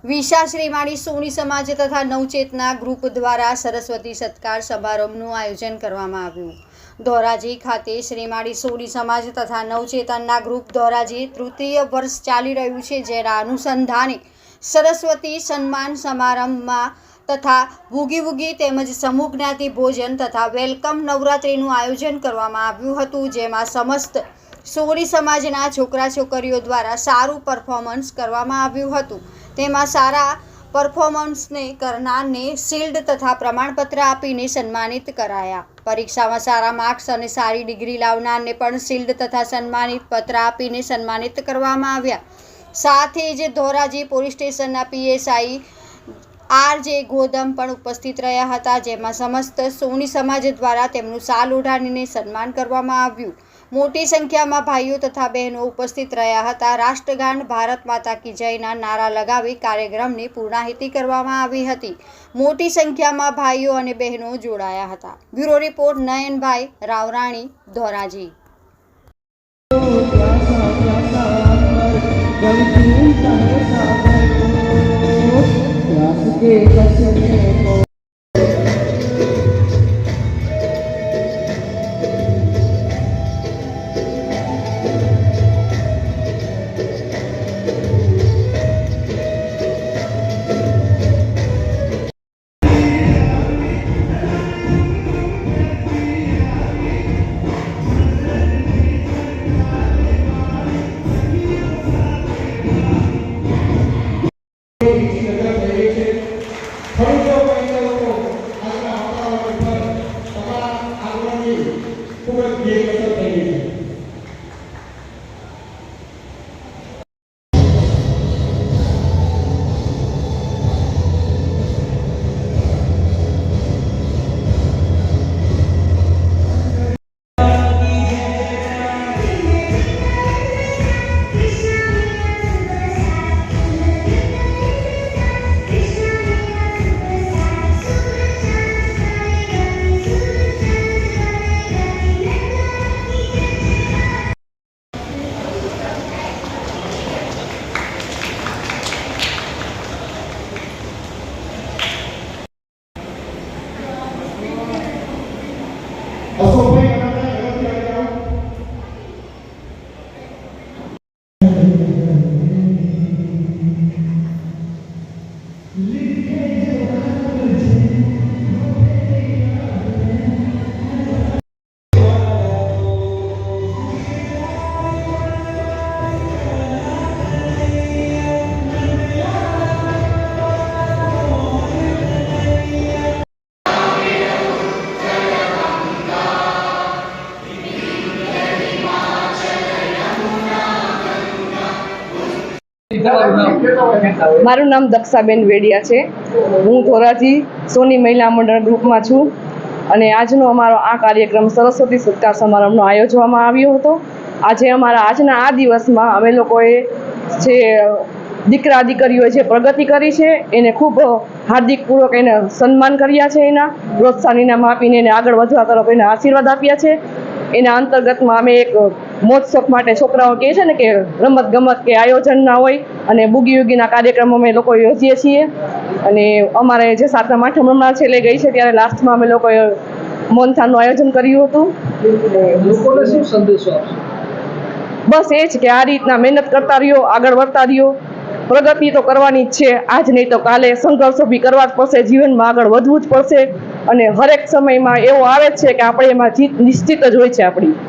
વિશા શ્રીમાળી સોની સમાજ તથા નવચેતના ગ્રુપ દ્વારા સરસ્વતી સત્કાર સમારંભનું આયોજન કરવામાં આવ્યું। ધોરાજી ખાતે શ્રીમાળી સોની સમાજ તથા નવચેતનના ગ્રુપ ધોરાજી તૃતીય વર્ષ ચાલી રહ્યું છે, જેના અનુસંધાને સરસ્વતી સન્માન સમારંભમાં તથા બુગી વુગી તેમજ સમૂહ જ્ઞાતિ ભોજન તથા વેલકમ નવરાત્રિનું આયોજન કરવામાં આવ્યું હતું, જેમાં સમસ્ત સોની સમાજના છોકરા છોકરીઓ દ્વારા સારું પરફોર્મન્સ કરવામાં આવ્યું હતું। તેમાં સારા પરફોર્મન્સને કરનારને શિલ્ડ તથા પ્રમાણપત્ર આપીને સન્માનિત કરાયા। પરીક્ષામાં સારા માર્ક્સ અને સારી ડિગ્રી લાવનારને પણ શિલ્ડ તથા સન્માનિત પત્ર આપીને સન્માનિત કરવામાં આવ્યા। સાથે જ ધોરાજી પોલીસ સ્ટેશનના PSI RJ ગોદમ પણ ઉપસ્થિત રહ્યા હતા, જેમાં સમસ્ત સોની સમાજ દ્વારા તેમનું શાલ ઓઢાડીને સન્માન કરવામાં આવ્યું। મોટી સંખ્યામાં ભાઈઓ તથા બહેનો ઉપસ્થિત રહ્યા હતા। રાષ્ટ્રગાન ભારત માતા કી જયના નારા લગાવી કાર્યક્રમની પૂર્ણાહુતિ કરવામાં આવી હતી। મોટી સંખ્યામાં ભાઈઓ અને બહેનો જોડાયા હતા। Bureau report Nayanbhai Ravrani, Dhoraji. મારું નામ દક્ષાબેન વેડિયા છે। હું ધોરાજી સોની મહિલા મંડળ ગ્રુપમાં છું અને આજનો અમારો આ કાર્યક્રમ સરસ્વતી સત્કાર સમારંભનો આયોજવામાં આવ્યો હતો। આજે આજના આ દિવસમાં અમે લોકોએ જે દીકરા દીકરીઓએ જે પ્રગતિ કરી છે એને ખૂબ હાર્દિકપૂર્વક એને સન્માન કર્યા છે, એના પ્રોત્સાહન ઇનામ આપીને એને આગળ વધવા તરફ એને આશીર્વાદ આપ્યા છે। એના અંતર્ગતમાં અમે એક મોજશોખ માટે છોકરાઓ કહે છે ને કે રમત ગમત કે આયોજન ના હોય અને બુગી યુગીના કાર્યક્રમો અમે લોકો યોજીએ છીએ। અને અમારે જે 7મા 8મા હમણાં છેલ્લે ગઈ છે ત્યારે લાસ્ટમાં અમે લોકોએ મોનથાનનું આયોજન કર્યું હતું। લોકોને શું સંદેશો આપશો? બસ એ જ કે આ રીતના મહેનત કરતા રહ્યો, આગળ વધતા રહ્યો, પ્રગતિ તો કરવાની જ છે, આજ નહીં તો કાલે સંઘર્ષો બી કરવા જ પડશે, જીવનમાં આગળ વધવું જ પડશે અને હરેક સમયમાં એવો આવે જ છે કે આપણે એમાં જીત નિશ્ચિત જ હોય છે આપણી।